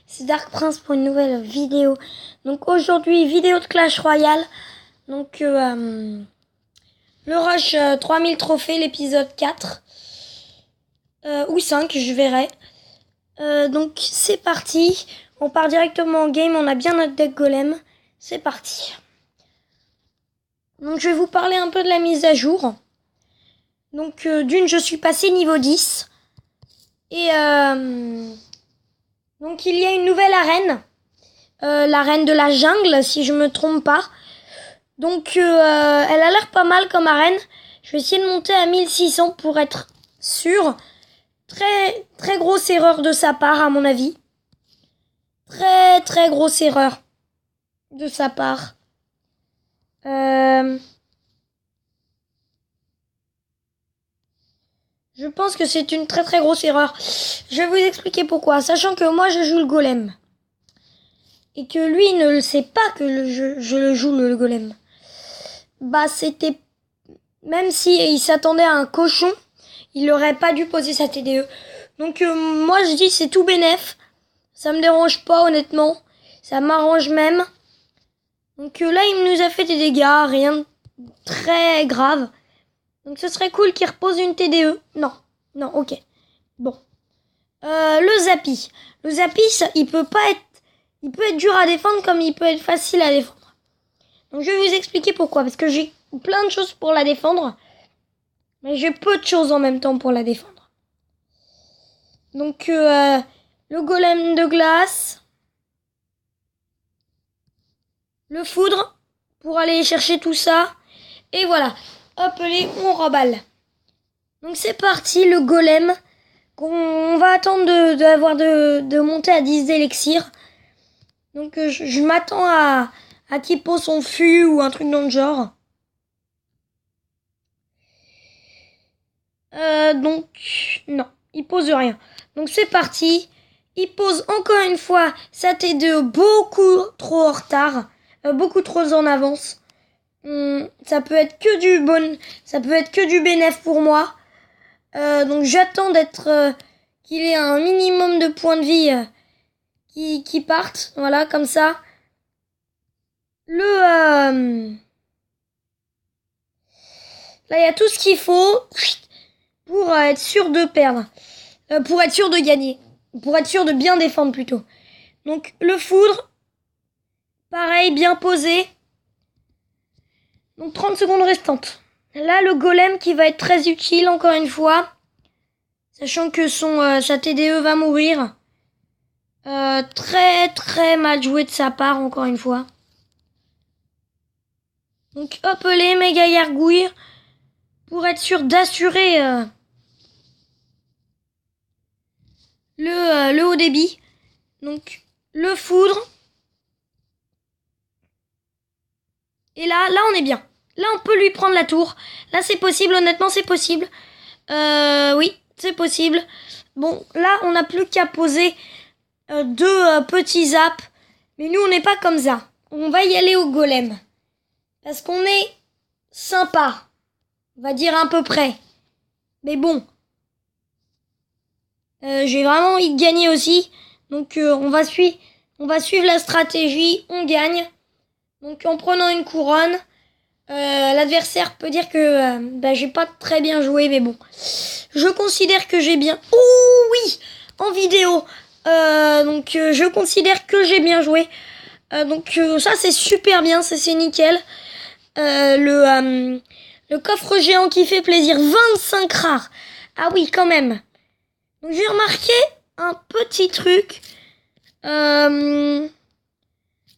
c'est Dark Prince pour une nouvelle vidéo. Donc aujourd'hui, vidéo de Clash Royale. Donc le rush 3000 trophées, l'épisode 4. Ou 5, je verrai. Donc c'est parti. On part directement en game, on a bien notre deck golem. C'est parti. Donc je vais vous parler un peu de la mise à jour. Donc d'une, je suis passé niveau 10. Et donc il y a une nouvelle arène. L'arène de la jungle, si je me trompe pas. Donc elle a l'air pas mal comme arène. Je vais essayer de monter à 1600 pour être sûr. Très très grosse erreur de sa part à mon avis. Très très grosse erreur de sa part. Je pense que c'est une très très grosse erreur. Je vais vous expliquer pourquoi. Sachant que moi je joue le golem. Et que lui ne le sait pas que je le joue le golem. Bah c'était... Même si il s'attendait à un cochon, il n'aurait pas dû poser sa TDE. Donc moi je dis c'est tout bénef. Ça me dérange pas honnêtement. Ça m'arrange même. Donc là il nous a fait des dégâts, rien de très grave. Donc ce serait cool qu'il repose une TDE. Non, ok. Bon. Le Zappy. Le Zappy, il peut être dur à défendre comme il peut être facile à défendre. Donc je vais vous expliquer pourquoi. Parce que j'ai plein de choses pour la défendre. Mais j'ai peu de choses en même temps pour la défendre. Donc le golem de glace. Le foudre. Pour aller chercher tout ça. Et voilà. Hop, on remballe. Donc c'est parti, le golem. On va attendre de monter à 10 d'élixir. Donc je m'attends à qu'il pose son fût ou un truc dans le genre. Donc non, il pose rien. Donc c'est parti. Il pose encore une fois sa T2 beaucoup trop en retard. Beaucoup trop en avance. Ça peut être que du bénéf pour moi. Donc j'attends qu'il ait un minimum de points de vie qui partent. Voilà, comme ça. Là, il y a tout ce qu'il faut pour être sûr de perdre. Pour être sûr de gagner. Pour être sûr de bien défendre plutôt. Donc le foudre. Pareil, bien posé. Donc 30 secondes restantes. Là, le golem qui va être très utile encore une fois. Sachant que sa TDE va mourir. Très très mal joué de sa part encore une fois. Donc hop les méga gargouilles. Pour être sûr d'assurer le haut débit. Donc le foudre. Et là on est bien. Là on peut lui prendre la tour. Là c'est possible, honnêtement c'est possible. Oui, c'est possible. Bon, là on n'a plus qu'à poser deux petits zaps. Mais nous on n'est pas comme ça. On va y aller au golem. Parce qu'on est sympa. On va dire à peu près. Mais bon. J'ai vraiment envie de gagner aussi. Donc on va suivre la stratégie. On gagne. Donc en prenant une couronne. L'adversaire peut dire que j'ai pas très bien joué. Mais bon. Je considère que j'ai bien... Oh oui. En vidéo. Donc je considère que j'ai bien joué. Donc ça c'est super bien. C'est nickel. Le coffre géant qui fait plaisir. 25 rares. Ah oui quand même. Donc j'ai remarqué un petit truc.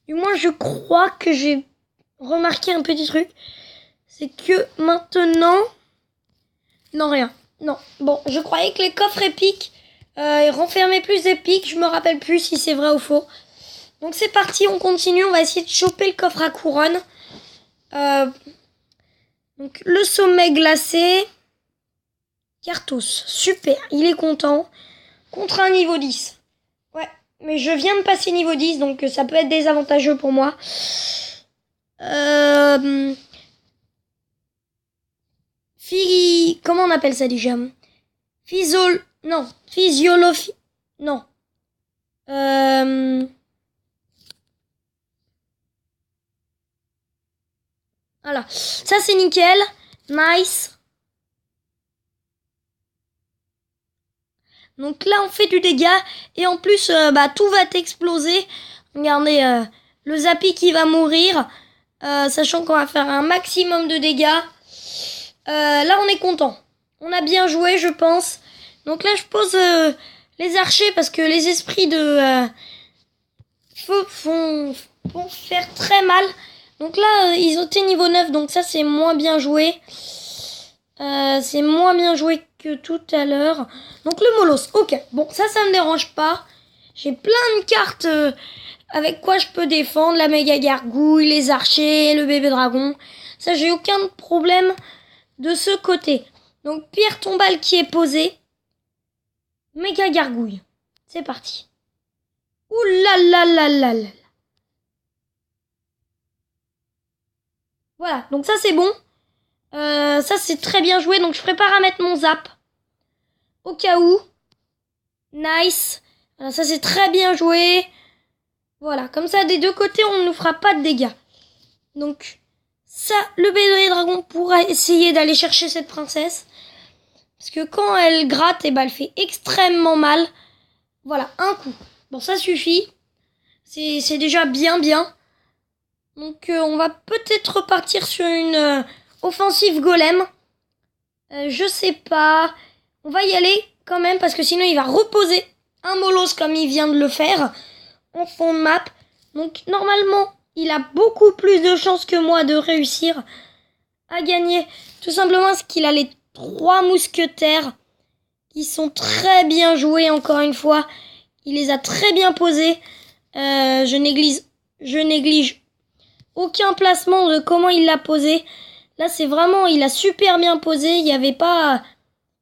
Du moins je crois que j'ai remarqué un petit truc. C'est que maintenant... Non rien. Non. Bon, je croyais que les coffres épiques renfermaient plus d'épiques. Je me rappelle plus si c'est vrai ou faux. Donc c'est parti, on continue. On va essayer de choper le coffre à couronne. Donc le sommet glacé. Cartos, super, il est content. Contre un niveau 10. Ouais, mais je viens de passer niveau 10, donc ça peut être désavantageux pour moi. Comment on appelle ça déjà? Non. Voilà, ça c'est nickel. Nice. Donc là on fait du dégât. Et en plus tout va exploser. Regardez le Zappy qui va mourir. Sachant qu'on va faire un maximum de dégâts. Là on est content. On a bien joué je pense. Donc là je pose les archers parce que les esprits de feu vont faire très mal. Donc là, ils ont été niveau 9, donc ça c'est moins bien joué. C'est moins bien joué que tout à l'heure. Donc le Molos, ok. Bon, ça me dérange pas. J'ai plein de cartes avec quoi je peux défendre. La méga gargouille, les archers, le bébé dragon. Ça, j'ai aucun problème de ce côté. Donc pierre tombale qui est posée. Méga gargouille. C'est parti. Ouh là là là là là. Voilà, donc ça c'est bon. Ça c'est très bien joué, donc je prépare à mettre mon zap. Au cas où. Nice. Voilà, ça c'est très bien joué. Voilà, comme ça des deux côtés on ne fera pas de dégâts. Donc ça, le bébé dragon pourra essayer d'aller chercher cette princesse. Parce que quand elle gratte, elle fait extrêmement mal. Voilà, un coup. Bon, ça suffit. C'est déjà bien. Donc on va peut-être repartir sur une offensive golem. Je sais pas. On va y aller quand même parce que sinon il va reposer un Molos comme il vient de le faire en fond de map. Donc normalement il a beaucoup plus de chances que moi de réussir à gagner. Tout simplement parce qu'il a les 3 mousquetaires qui sont très bien joués encore une fois. Il les a très bien posés. Je néglige aucun placement de comment il l'a posé. Là, c'est vraiment, il a super bien posé. Il n'y avait pas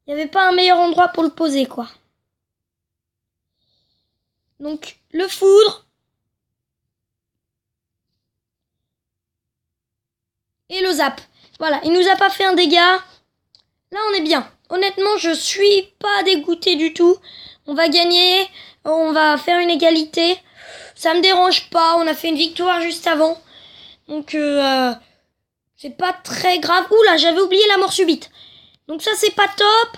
un meilleur endroit pour le poser, quoi. Donc, le foudre. Et le zap. Voilà, il nous a pas fait un dégât. Là, on est bien. Honnêtement, je suis pas dégoûté du tout. On va gagner. On va faire une égalité. Ça me dérange pas. On a fait une victoire juste avant. Donc, c'est pas très grave. Oula, j'avais oublié la mort subite. Donc ça, c'est pas top.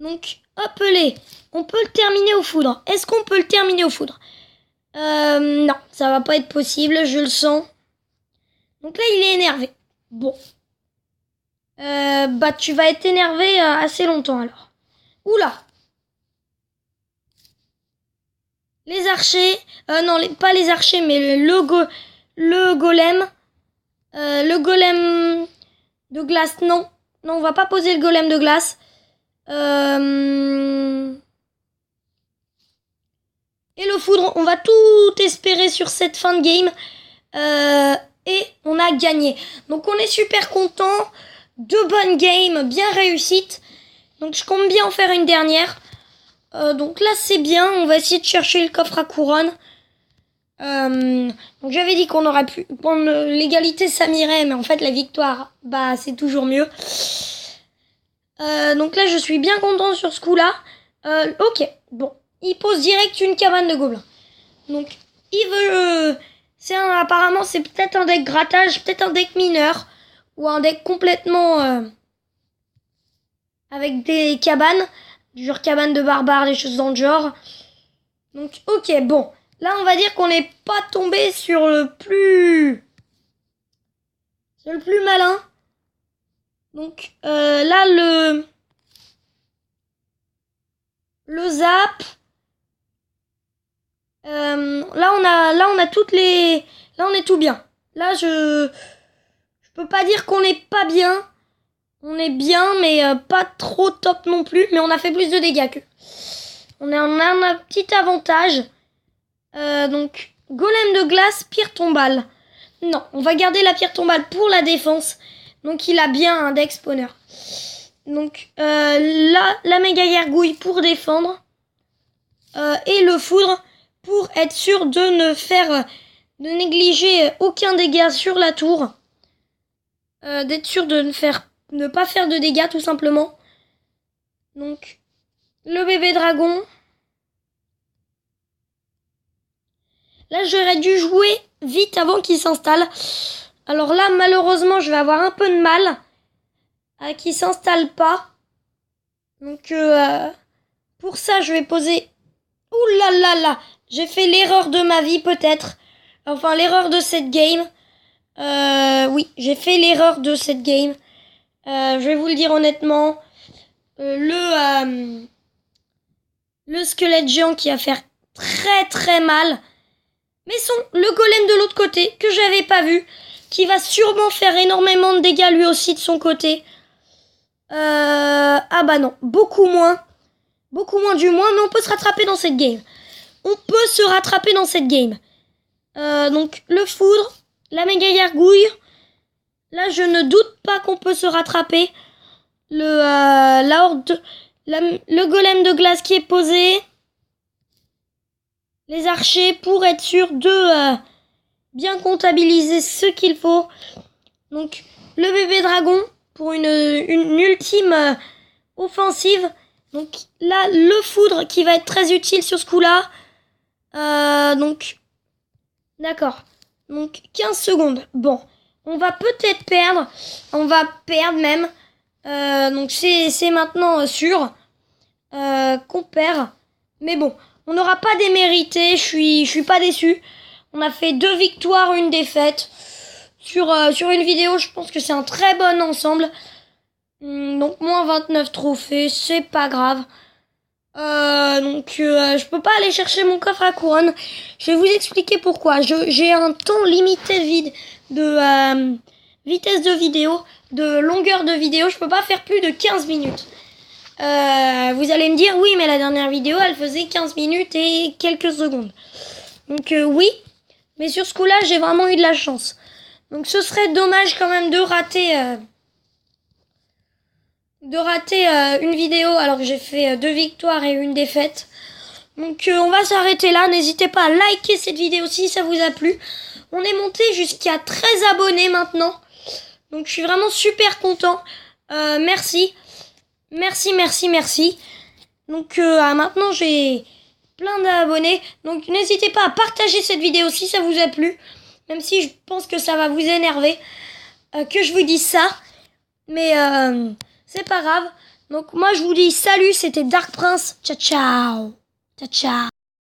Donc, hop les. On peut le terminer au foudre. Est-ce qu'on peut le terminer au foudre? Non, ça va pas être possible, je le sens. Donc là, il est énervé. Bon. Tu vas être énervé assez longtemps alors. Oula. Les archers. Non, pas les archers, mais le golem. Le golem de glace, non. Non, on va pas poser le golem de glace. Et le foudre, on va tout espérer sur cette fin de game. Et on a gagné. Donc on est super content. 2 bonnes games, bien réussites. Donc je compte bien en faire une dernière. Donc là c'est bien. On va essayer de chercher le coffre à couronne. Donc j'avais dit qu'on aurait pu prendre l'égalité, ça m'irait, mais en fait la victoire, c'est toujours mieux. Donc là je suis bien content sur ce coup là. Ok, bon, il pose direct une cabane de gobelins. Donc il veut apparemment c'est peut-être un deck grattage, peut-être un deck mineur, ou un deck complètement avec des cabanes, du genre cabane de barbares, des choses dans le genre. Donc ok, bon. Là, on va dire qu'on n'est pas tombé sur le plus malin. Donc là, le zap. Là, on a toutes les. Là, on est tout bien. Là, je peux pas dire qu'on n'est pas bien. On est bien, mais pas trop top non plus. Mais on a fait plus de dégâts qu'eux. On a un petit avantage. Donc, golem de glace, pierre tombale. Non, on va garder la pierre tombale pour la défense. Donc, il a bien un deck spawner. Donc, là, la méga gargouille pour défendre. Et le foudre pour être sûr de négliger aucun dégât sur la tour. D'être sûr de ne pas faire de dégâts, tout simplement. Donc, le bébé dragon. Là, j'aurais dû jouer vite avant qu'il s'installe. Alors là, malheureusement, je vais avoir un peu de mal à qu'il s'installe pas. Donc, pour ça, je vais poser... Ouh là là là! J'ai fait l'erreur de ma vie, peut-être. Enfin, l'erreur de cette game. Oui, j'ai fait l'erreur de cette game. Je vais vous le dire honnêtement. Le squelette géant qui va faire très très mal. Mais le golem de l'autre côté, que j'avais pas vu, qui va sûrement faire énormément de dégâts lui aussi de son côté. Ah bah non, beaucoup moins. Beaucoup moins du moins, mais on peut se rattraper dans cette game. On peut se rattraper dans cette game. Donc, le foudre, la méga gargouille. Là, je ne doute pas qu'on peut se rattraper. La horde, le golem de glace qui est posé. Les archers pour être sûr de bien comptabiliser ce qu'il faut. Donc, le bébé dragon pour une ultime offensive. Donc là, le foudre qui va être très utile sur ce coup-là. Donc, d'accord. Donc, 15 secondes. Bon, on va peut-être perdre. On va perdre même. Donc, c'est maintenant sûr qu'on perd. Mais bon, on n'aura pas démérité. Je suis pas déçu. On a fait 2 victoires, 1 défaite. Sur une vidéo, je pense que c'est un très bon ensemble. Donc, moins 29 trophées, c'est pas grave. Je peux pas aller chercher mon coffre à couronne. Je vais vous expliquer pourquoi. J'ai un temps limité de vitesse de vidéo, de longueur de vidéo. Je peux pas faire plus de 15 minutes. Vous allez me dire, oui, mais la dernière vidéo, elle faisait 15 minutes et quelques secondes. Donc, oui. Mais sur ce coup-là, j'ai vraiment eu de la chance. Donc, ce serait dommage quand même de rater une vidéo alors que j'ai fait 2 victoires et 1 défaite. Donc on va s'arrêter là. N'hésitez pas à liker cette vidéo si ça vous a plu. On est monté jusqu'à 13 abonnés maintenant. Donc je suis vraiment super content. Merci. Merci. Donc maintenant j'ai plein d'abonnés. Donc n'hésitez pas à partager cette vidéo si ça vous a plu. Même si je pense que ça va vous énerver que je vous dise ça. Mais c'est pas grave. Donc moi je vous dis salut, c'était Dark Prince. Ciao ciao. Ciao ciao.